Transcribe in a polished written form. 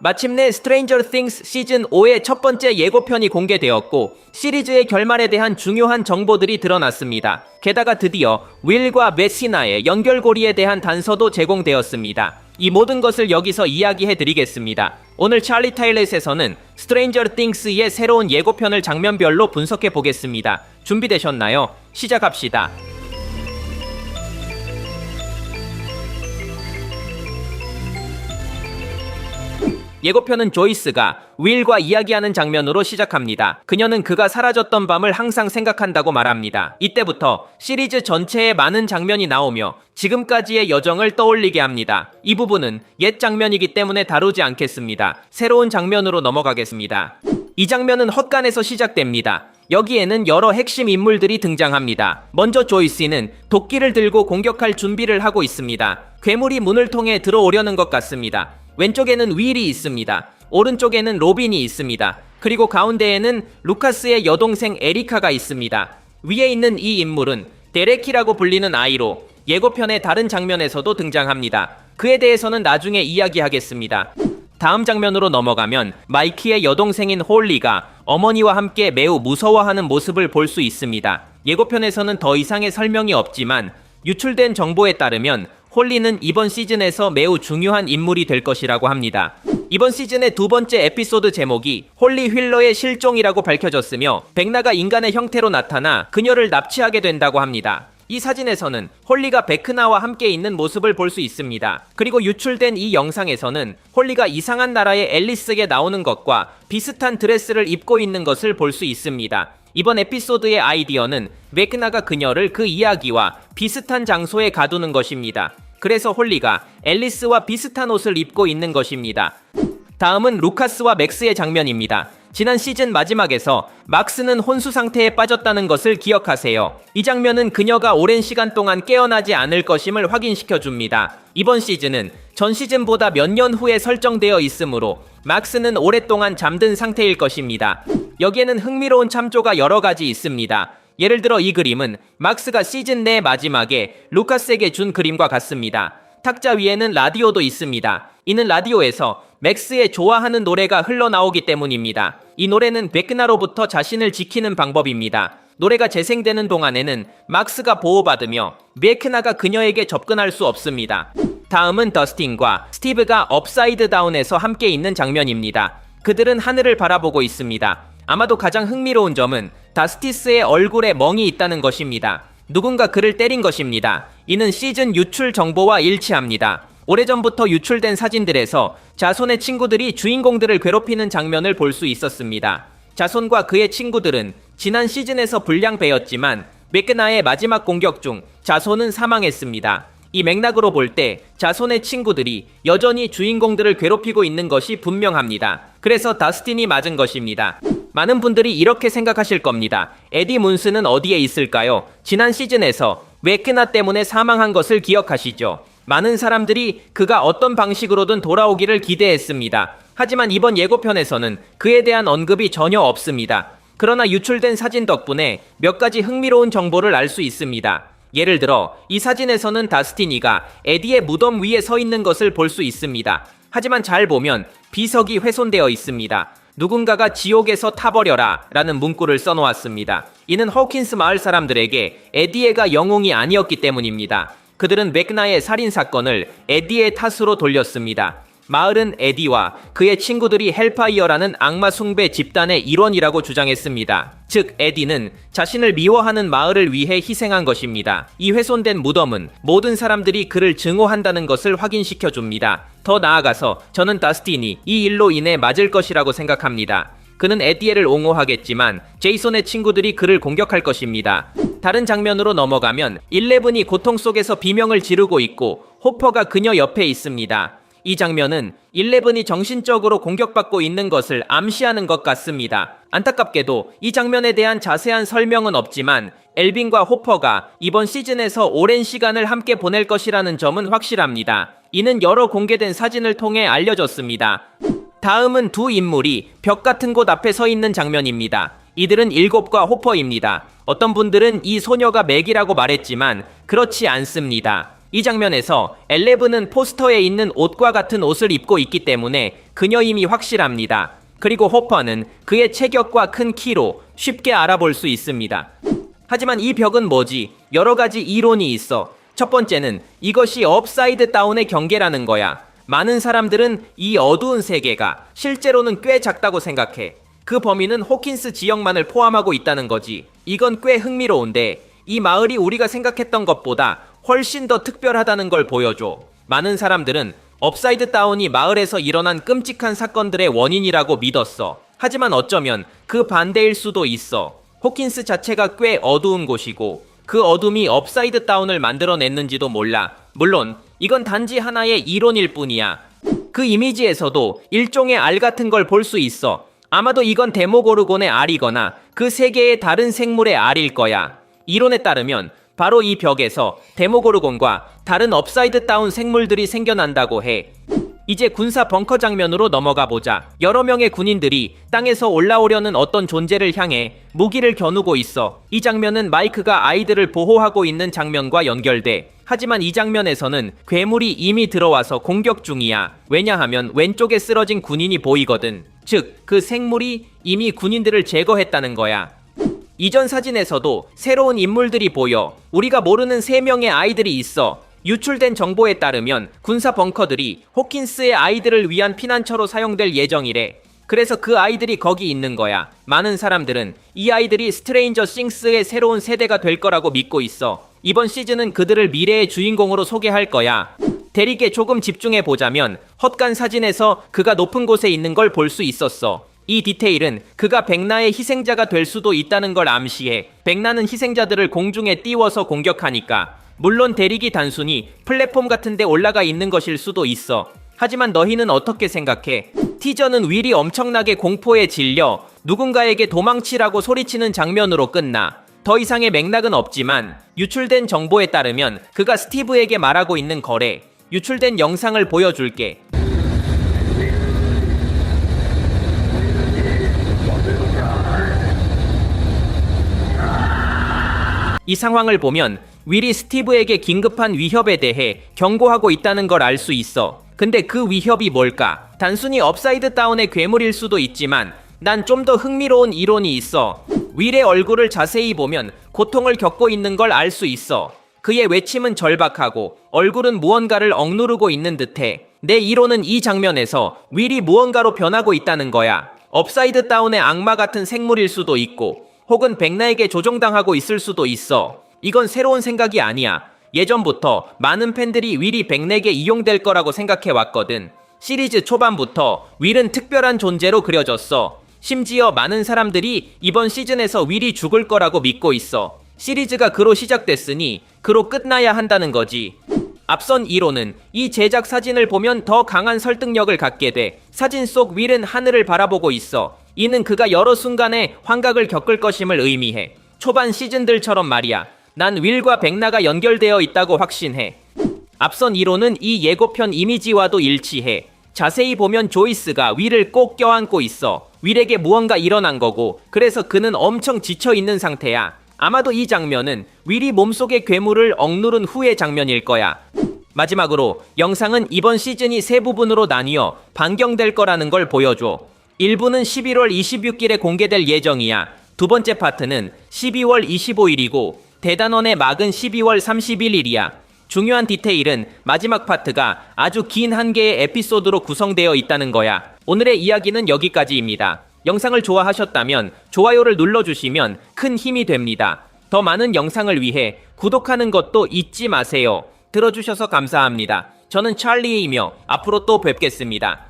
마침내 스트레인저 띵스 시즌 5의 첫 번째 예고편이 공개되었고 시리즈의 결말에 대한 중요한 정보들이 드러났습니다. 게다가 드디어 윌과 메시나의 연결고리에 대한 단서도 제공되었습니다. 이 모든 것을 여기서 이야기해드리겠습니다. 오늘 찰리 타일렛에서는 스트레인저 띵스의 새로운 예고편을 장면별로 분석해보겠습니다. 준비되셨나요? 시작합시다. 예고편은 조이스가 윌과 이야기하는 장면으로 시작합니다. 그녀는 그가 사라졌던 밤을 항상 생각한다고 말합니다. 이때부터 시리즈 전체에 많은 장면이 나오며 지금까지의 여정을 떠올리게 합니다. 이 부분은 옛 장면이기 때문에 다루지 않겠습니다. 새로운 장면으로 넘어가겠습니다. 이 장면은 헛간에서 시작됩니다. 여기에는 여러 핵심 인물들이 등장합니다. 먼저 조이스는 도끼를 들고 공격할 준비를 하고 있습니다. 괴물이 문을 통해 들어오려는 것 같습니다. 왼쪽에는 윌이 있습니다. 오른쪽에는 로빈이 있습니다. 그리고 가운데에는 루카스의 여동생 에리카가 있습니다. 위에 있는 이 인물은 데레키라고 불리는 아이로 예고편의 다른 장면에서도 등장합니다. 그에 대해서는 나중에 이야기하겠습니다. 다음 장면으로 넘어가면 마이키의 여동생인 홀리가 어머니와 함께 매우 무서워하는 모습을 볼 수 있습니다. 예고편에서는 더 이상의 설명이 없지만 유출된 정보에 따르면 홀리는 이번 시즌에서 매우 중요한 인물이 될 것이라고 합니다. 이번 시즌의 두 번째 에피소드 제목이 홀리 휠러의 실종이라고 밝혀졌으며 백나가 인간의 형태로 나타나 그녀를 납치하게 된다고 합니다. 이 사진에서는 홀리가 베크나와 함께 있는 모습을 볼 수 있습니다. 그리고 유출된 이 영상에서는 홀리가 이상한 나라의 앨리스에 나오는 것과 비슷한 드레스를 입고 있는 것을 볼 수 있습니다. 이번 에피소드의 아이디어는 베크나가 그녀를 그 이야기와 비슷한 장소에 가두는 것입니다. 그래서 홀리가 앨리스와 비슷한 옷을 입고 있는 것입니다. 다음은 루카스와 맥스의 장면입니다. 지난 시즌 마지막에서 막스는 혼수 상태에 빠졌다는 것을 기억하세요. 이 장면은 그녀가 오랜 시간 동안 깨어나지 않을 것임을 확인시켜줍니다. 이번 시즌은 전 시즌보다 몇 년 후에 설정되어 있으므로 막스는 오랫동안 잠든 상태일 것입니다. 여기에는 흥미로운 참조가 여러 가지 있습니다. 예를 들어 이 그림은 막스가 시즌 내 마지막에 루카스에게 준 그림과 같습니다. 탁자 위에는 라디오도 있습니다. 이는 라디오에서 맥스의 좋아하는 노래가 흘러나오기 때문입니다. 이 노래는 베크나로부터 자신을 지키는 방법입니다. 노래가 재생되는 동안에는 막스가 보호받으며 베크나가 그녀에게 접근할 수 없습니다. 다음은 더스틴과 스티브가 업사이드 다운에서 함께 있는 장면입니다. 그들은 하늘을 바라보고 있습니다. 아마도 가장 흥미로운 점은 다스티스의 얼굴에 멍이 있다는 것입니다. 누군가 그를 때린 것입니다. 이는 시즌 유출 정보와 일치합니다. 오래전부터 유출된 사진들에서 자손의 친구들이 주인공들을 괴롭히는 장면을 볼 수 있었습니다. 자손과 그의 친구들은 지난 시즌에서 불량배였지만 베크나의 마지막 공격 중 자손은 사망했습니다. 이 맥락으로 볼 때 자손의 친구들이 여전히 주인공들을 괴롭히고 있는 것이 분명합니다. 그래서 다스틴이 맞은 것입니다. 많은 분들이 이렇게 생각하실 겁니다. 에디 문스는 어디에 있을까요? 지난 시즌에서 베크나 때문에 사망한 것을 기억하시죠? 많은 사람들이 그가 어떤 방식으로든 돌아오기를 기대했습니다. 하지만 이번 예고편에서는 그에 대한 언급이 전혀 없습니다. 그러나 유출된 사진 덕분에 몇 가지 흥미로운 정보를 알 수 있습니다. 예를 들어 이 사진에서는 다스티니가 에디의 무덤 위에 서 있는 것을 볼 수 있습니다. 하지만 잘 보면 비석이 훼손되어 있습니다. 누군가가 지옥에서 타버려라 라는 문구를 써놓았습니다. 이는 호킨스 마을 사람들에게 에디에가 영웅이 아니었기 때문입니다. 그들은 베크나의 살인사건을 에디의 탓으로 돌렸습니다. 마을은 에디와 그의 친구들이 헬파이어라는 악마 숭배 집단의 일원이라고 주장했습니다. 즉 에디는 자신을 미워하는 마을을 위해 희생한 것입니다. 이 훼손된 무덤은 모든 사람들이 그를 증오한다는 것을 확인시켜줍니다. 더 나아가서 저는 다스틴이 이 일로 인해 맞을 것이라고 생각합니다. 그는 에디에를 옹호하겠지만 제이손의 친구들이 그를 공격할 것입니다. 다른 장면으로 넘어가면 11이 고통 속에서 비명을 지르고 있고 호퍼가 그녀 옆에 있습니다. 이 장면은 11이 정신적으로 공격받고 있는 것을 암시하는 것 같습니다. 안타깝게도 이 장면에 대한 자세한 설명은 없지만 엘빈과 호퍼가 이번 시즌에서 오랜 시간을 함께 보낼 것이라는 점은 확실합니다. 이는 여러 공개된 사진을 통해 알려졌습니다. 다음은 두 인물이 벽 같은 곳 앞에 서 있는 장면입니다. 이들은 일곱과 호퍼입니다. 어떤 분들은 이 소녀가 맥이라고 말했지만 그렇지 않습니다. 이 장면에서 엘레븐은 포스터에 있는 옷과 같은 옷을 입고 있기 때문에 그녀임이 확실합니다. 그리고 호퍼는 그의 체격과 큰 키로 쉽게 알아볼 수 있습니다. 하지만 이 벽은 뭐지? 여러 가지 이론이 있어. 첫 번째는 이것이 업사이드 다운의 경계라는 거야. 많은 사람들은 이 어두운 세계가 실제로는 꽤 작다고 생각해. 그 범위는 호킨스 지역만을 포함하고 있다는 거지. 이건 꽤 흥미로운데 이 마을이 우리가 생각했던 것보다 훨씬 더 특별하다는 걸 보여줘. 많은 사람들은 업사이드 다운이 마을에서 일어난 끔찍한 사건들의 원인이라고 믿었어. 하지만 어쩌면 그 반대일 수도 있어. 호킨스 자체가 꽤 어두운 곳이고 그 어둠이 업사이드 다운을 만들어냈는지도 몰라. 물론 이건 단지 하나의 이론일 뿐이야. 그 이미지에서도 일종의 알 같은 걸 볼 수 있어. 아마도 이건 데모고르곤의 알이거나 그 세계의 다른 생물의 알일 거야. 이론에 따르면 바로 이 벽에서 데모고르곤과 다른 업사이드 다운 생물들이 생겨난다고 해. 이제 군사 벙커 장면으로 넘어가 보자. 여러 명의 군인들이 땅에서 올라오려는 어떤 존재를 향해 무기를 겨누고 있어. 이 장면은 마이크가 아이들을 보호하고 있는 장면과 연결돼. 하지만 이 장면에서는 괴물이 이미 들어와서 공격 중이야. 왜냐하면 왼쪽에 쓰러진 군인이 보이거든. 즉, 그 생물이 이미 군인들을 제거했다는 거야. 이전 사진에서도 새로운 인물들이 보여. 우리가 모르는 3명의 아이들이 있어. 유출된 정보에 따르면 군사 벙커들이 호킨스의 아이들을 위한 피난처로 사용될 예정이래. 그래서 그 아이들이 거기 있는 거야. 많은 사람들은 이 아이들이 스트레인저 싱스의 새로운 세대가 될 거라고 믿고 있어. 이번 시즌은 그들을 미래의 주인공으로 소개할 거야. 데릭에 조금 집중해 보자면 헛간 사진에서 그가 높은 곳에 있는 걸 볼 수 있었어. 이 디테일은 그가 백나의 희생자가 될 수도 있다는 걸 암시해. 백나는 희생자들을 공중에 띄워서 공격하니까. 물론 데릭이 단순히 플랫폼 같은 데 올라가 있는 것일 수도 있어. 하지만 너희는 어떻게 생각해? 티저는 윌이 엄청나게 공포에 질려 누군가에게 도망치라고 소리치는 장면으로 끝나. 더 이상의 맥락은 없지만 유출된 정보에 따르면 그가 스티브에게 말하고 있는 거래. 유출된 영상을 보여줄게. 이 상황을 보면 윌이 스티브에게 긴급한 위협에 대해 경고하고 있다는 걸 알 수 있어. 근데 그 위협이 뭘까? 단순히 업사이드 다운의 괴물일 수도 있지만 난 좀 더 흥미로운 이론이 있어. 윌의 얼굴을 자세히 보면 고통을 겪고 있는 걸 알 수 있어. 그의 외침은 절박하고 얼굴은 무언가를 억누르고 있는 듯해. 내 이론은 이 장면에서 윌이 무언가로 변하고 있다는 거야. 업사이드 다운의 악마 같은 생물일 수도 있고 혹은 백나에게 조종당하고 있을 수도 있어. 이건 새로운 생각이 아니야. 예전부터 많은 팬들이 윌이 백내게 이용될 거라고 생각해왔거든. 시리즈 초반부터 윌은 특별한 존재로 그려졌어. 심지어 많은 사람들이 이번 시즌에서 윌이 죽을 거라고 믿고 있어. 시리즈가 그로 시작됐으니 그로 끝나야 한다는 거지. 앞선 이론은 이 제작 사진을 보면 더 강한 설득력을 갖게 돼. 사진 속 윌은 하늘을 바라보고 있어. 이는 그가 여러 순간에 환각을 겪을 것임을 의미해. 초반 시즌들처럼 말이야. 난 윌과 백나가 연결되어 있다고 확신해. 앞선 이론은 이 예고편 이미지와도 일치해. 자세히 보면 조이스가 윌을 꼭 껴안고 있어. 윌에게 무언가 일어난 거고 그래서 그는 엄청 지쳐있는 상태야. 아마도 이 장면은 윌이 몸속의 괴물을 억누른 후의 장면일 거야. 마지막으로 영상은 이번 시즌이 3부분으로 나뉘어 반경될 거라는 걸 보여줘. 1부는 11월 26일에 공개될 예정이야. 두 번째 파트는 12월 25일이고 대단원의 막은 12월 31일이야. 중요한 디테일은 마지막 파트가 아주 긴 한 개의 에피소드로 구성되어 있다는 거야. 오늘의 이야기는 여기까지입니다. 영상을 좋아하셨다면 좋아요를 눌러주시면 큰 힘이 됩니다. 더 많은 영상을 위해 구독하는 것도 잊지 마세요. 들어주셔서 감사합니다. 저는 찰리이며 앞으로 또 뵙겠습니다.